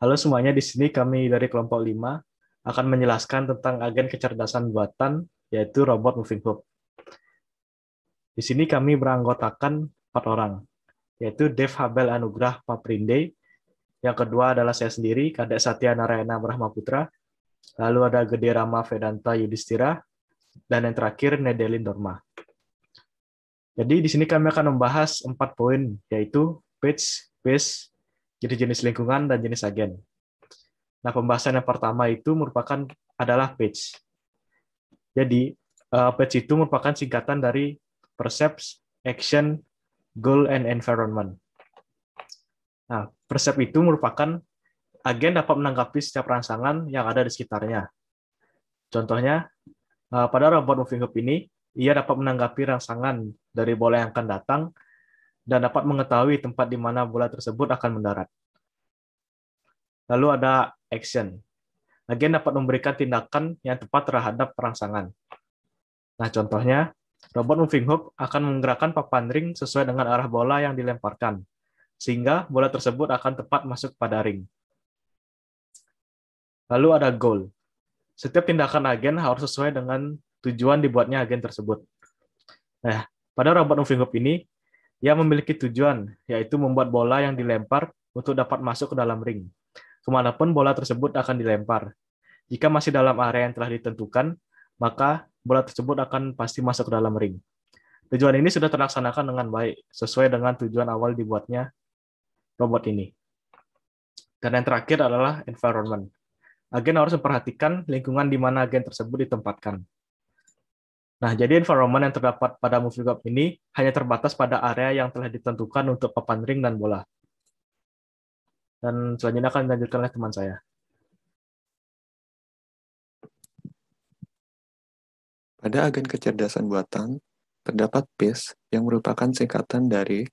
Halo semuanya, di sini kami dari kelompok 5 akan menjelaskan tentang agen kecerdasan buatan, yaitu robot moving hub. Di sini kami beranggotakan 4 orang, yaitu Dev Habel Anugrah Paprinde, yang kedua adalah saya sendiri, Kadek Satya Narayana Brahmaputra, lalu ada Gede Rama Vedanta Yudhistira, dan yang terakhir Nedelin Dorma. Jadi di sini kami akan membahas 4 poin, yaitu page, base, jenis-jenis lingkungan, dan jenis agen. Nah, pembahasan yang pertama itu merupakan adalah page. Jadi, page itu merupakan singkatan dari Percept, Action, Goal, and Environment. Nah, Percept itu merupakan agen dapat menanggapi setiap rangsangan yang ada di sekitarnya. Contohnya, pada robot moving hub ini, ia dapat menanggapi rangsangan dari bola yang akan datang dan dapat mengetahui tempat di mana bola tersebut akan mendarat. Lalu ada Action. Agen dapat memberikan tindakan yang tepat terhadap rangsangan. Nah, contohnya, robot moving hub akan menggerakkan papan ring sesuai dengan arah bola yang dilemparkan, sehingga bola tersebut akan tepat masuk pada ring. Lalu ada goal. Setiap tindakan agen harus sesuai dengan tujuan dibuatnya agen tersebut. Nah, pada robot moving hub ini, ia memiliki tujuan, yaitu membuat bola yang dilempar untuk dapat masuk ke dalam ring. Kemanapun bola tersebut akan dilempar. Jika masih dalam area yang telah ditentukan, maka bola tersebut akan pasti masuk ke dalam ring. Tujuan ini sudah terlaksanakan dengan baik, sesuai dengan tujuan awal dibuatnya robot ini. Dan yang terakhir adalah environment. Agen harus memperhatikan lingkungan di mana agen tersebut ditempatkan. Nah, jadi environment yang terdapat pada moving hub ini hanya terbatas pada area yang telah ditentukan untuk papan ring dan bola. Dan selanjutnya akan dilanjutkan oleh teman saya. Pada agen kecerdasan buatan, terdapat PIS yang merupakan singkatan dari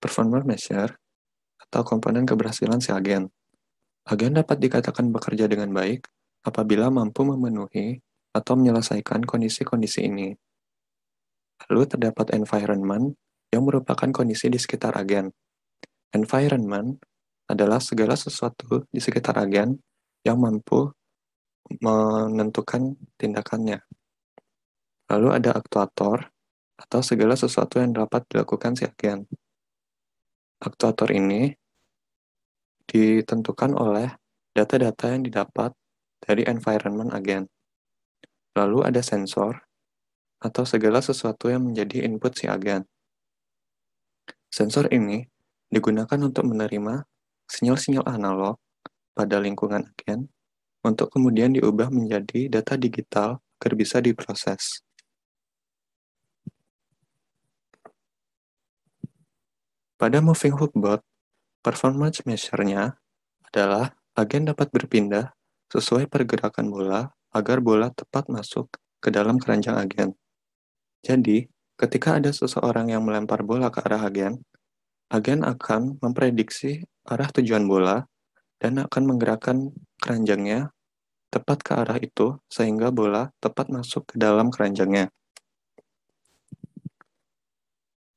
Performance Measure atau komponen keberhasilan si agen. Agen dapat dikatakan bekerja dengan baik apabila mampu memenuhi atau menyelesaikan kondisi-kondisi ini. Lalu terdapat environment yang merupakan kondisi di sekitar agen. Environment adalah segala sesuatu di sekitar agen yang mampu menentukan tindakannya. Lalu ada aktuator atau segala sesuatu yang dapat dilakukan si agen. Aktuator ini ditentukan oleh data-data yang didapat dari environment agen. Lalu ada sensor atau segala sesuatu yang menjadi input si agen. Sensor ini digunakan untuk menerima sinyal-sinyal analog pada lingkungan agen untuk kemudian diubah menjadi data digital agar bisa diproses. Pada moving hook bot, performance measure-nya adalah agen dapat berpindah sesuai pergerakan bola agar bola tepat masuk ke dalam keranjang agen. Jadi, ketika ada seseorang yang melempar bola ke arah agen akan memprediksi arah tujuan bola dan akan menggerakkan keranjangnya tepat ke arah itu sehingga bola tepat masuk ke dalam keranjangnya.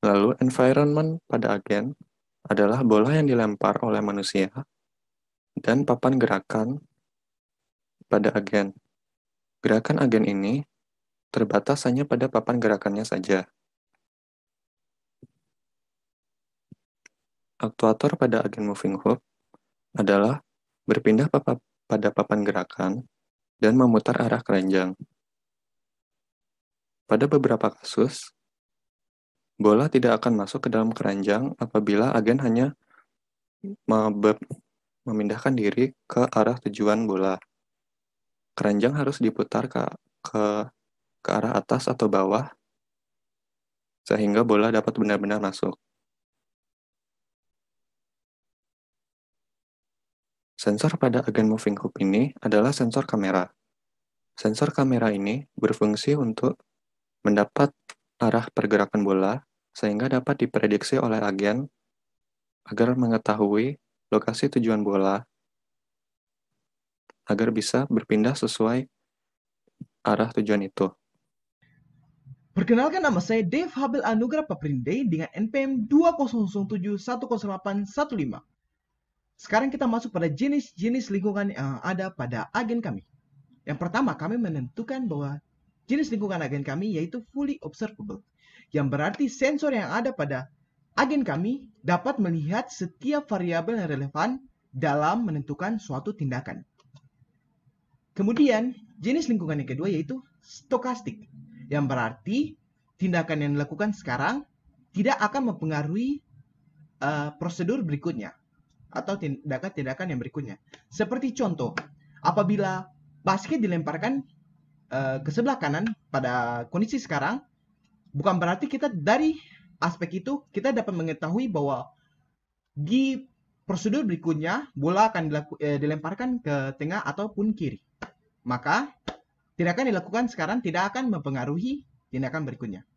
Lalu, environment pada agen adalah bola yang dilempar oleh manusia dan papan gerakan pada agen. Gerakan agen ini terbatas hanya pada papan gerakannya saja. Aktuator pada agen moving hook adalah berpindah pada papan gerakan dan memutar arah keranjang. Pada beberapa kasus, bola tidak akan masuk ke dalam keranjang apabila agen hanya memindahkan diri ke arah tujuan bola. Keranjang harus diputar ke arah atas atau bawah sehingga bola dapat benar-benar masuk. Sensor pada agen moving hook ini adalah sensor kamera. Sensor kamera ini berfungsi untuk mendapat arah pergerakan bola sehingga dapat diprediksi oleh agen agar mengetahui lokasi tujuan bola agar bisa berpindah sesuai arah tujuan itu. Perkenalkan, nama saya Dev Habel Anugrah Paprinde dengan NPM 2007108115. Sekarang kita masuk pada jenis-jenis lingkungan yang ada pada agen kami. Yang pertama, kami menentukan bahwa jenis lingkungan agen kami yaitu fully observable. Yang berarti sensor yang ada pada agen kami dapat melihat setiap variabel yang relevan dalam menentukan suatu tindakan. Kemudian, jenis lingkungan yang kedua yaitu stokastik. Yang berarti tindakan yang dilakukan sekarang tidak akan mempengaruhi prosedur berikutnya atau tindakan-tindakan yang berikutnya. Seperti contoh, apabila basket dilemparkan ke sebelah kanan pada kondisi sekarang, bukan berarti kita dari aspek itu kita dapat mengetahui bahwa di prosedur berikutnya bola akan dilemparkan ke tengah ataupun kiri. Maka tindakan dilakukan sekarang tidak akan mempengaruhi tindakan berikutnya.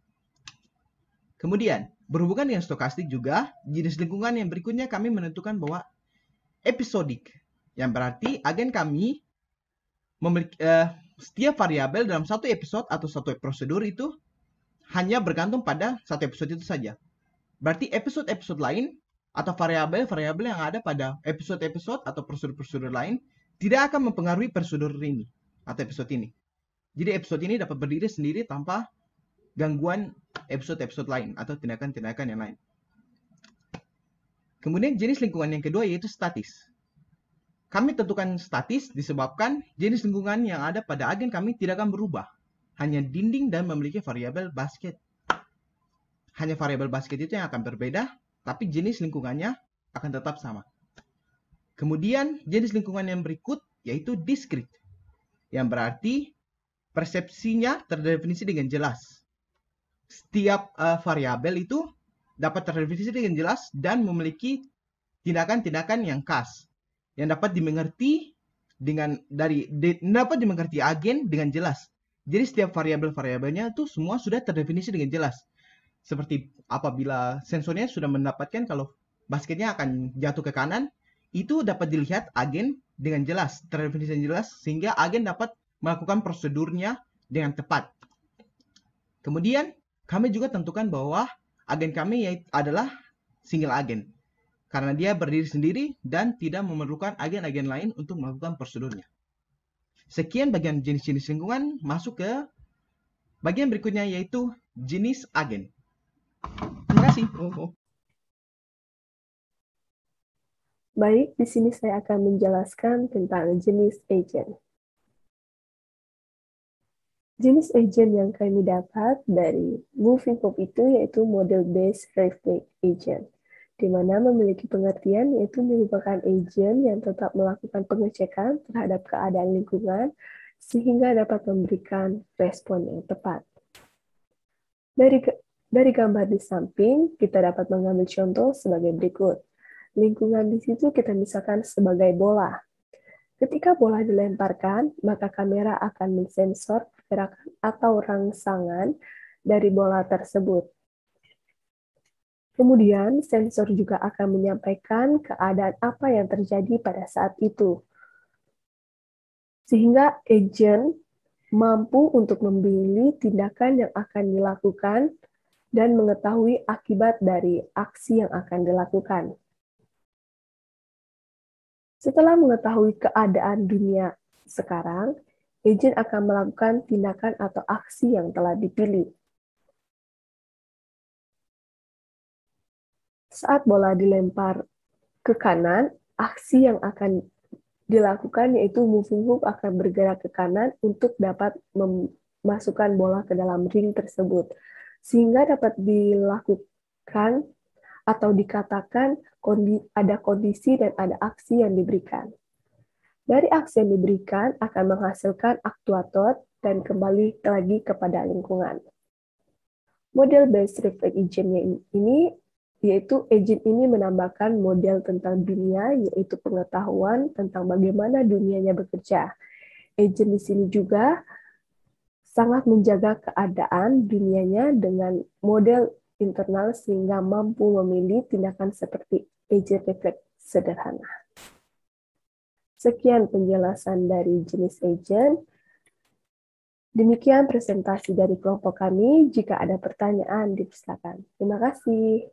Kemudian, berhubungan dengan stokastik juga, jenis lingkungan yang berikutnya kami menentukan bahwa episodik, yang berarti agen kami memiliki setiap variabel dalam satu episode atau satu prosedur itu hanya bergantung pada satu episode itu saja. Berarti episode-episode lain atau variabel-variabel yang ada pada episode-episode atau prosedur-prosedur lain tidak akan mempengaruhi prosedur ini atau episode ini. Jadi episode ini dapat berdiri sendiri tanpa gangguan episode-episode lain atau tindakan-tindakan yang lain. Kemudian jenis lingkungan yang kedua yaitu statis. Kami tentukan statis disebabkan jenis lingkungan yang ada pada agen kami tidak akan berubah. Hanya dinding dan memiliki variabel basket. Hanya variabel basket itu yang akan berbeda, tapi jenis lingkungannya akan tetap sama. Kemudian jenis lingkungan yang berikut yaitu diskrit. Yang berarti persepsinya terdefinisi dengan jelas. Setiap variabel itu dapat terdefinisi dengan jelas dan memiliki tindakan-tindakan yang khas yang dapat dimengerti dapat dimengerti agen dengan jelas. Jadi setiap variabel-variabelnya itu semua sudah terdefinisi dengan jelas. Seperti apabila sensornya sudah mendapatkan kalau basketnya akan jatuh ke kanan, itu dapat dilihat agen dengan jelas, terdefinisi dengan jelas, sehingga agen dapat melakukan prosedurnya dengan tepat. Kemudian, kami juga tentukan bahwa agen kami adalah single agen. Karena dia berdiri sendiri dan tidak memerlukan agen-agen lain untuk melakukan prosedurnya. Sekian bagian jenis-jenis lingkungan, masuk ke bagian berikutnya yaitu jenis agen. Terima kasih. Baik, di sini saya akan menjelaskan tentang jenis agent. Jenis agent yang kami dapat dari Moving Pop itu yaitu Model Based Reflect Agent, di mana memiliki pengertian yaitu merupakan agent yang tetap melakukan pengecekan terhadap keadaan lingkungan sehingga dapat memberikan respon yang tepat. Dari gambar di samping, kita dapat mengambil contoh sebagai berikut. Lingkungan di situ kita misalkan sebagai bola. Ketika bola dilemparkan, maka kamera akan mensensor pergerakan atau rangsangan dari bola tersebut. Kemudian, sensor juga akan menyampaikan keadaan apa yang terjadi pada saat itu. Sehingga agent mampu untuk memilih tindakan yang akan dilakukan dan mengetahui akibat dari aksi yang akan dilakukan. Setelah mengetahui keadaan dunia sekarang, agent akan melakukan tindakan atau aksi yang telah dipilih. Saat bola dilempar ke kanan, aksi yang akan dilakukan yaitu moving hoop akan bergerak ke kanan untuk dapat memasukkan bola ke dalam ring tersebut. Sehingga dapat dilakukan atau dikatakan ada kondisi dan ada aksi yang diberikan. Dari aksi yang diberikan akan menghasilkan aktuator dan kembali lagi kepada lingkungan. Model based reflect agent ini yaitu agent ini menambahkan model tentang dunia, yaitu pengetahuan tentang bagaimana dunianya bekerja. Agent di sini juga sangat menjaga keadaan dunianya dengan model internal sehingga mampu memilih tindakan seperti agent reflect sederhana. Sekian penjelasan dari jenis agent. Demikian presentasi dari kelompok kami. Jika ada pertanyaan, dipersilakan. Terima kasih.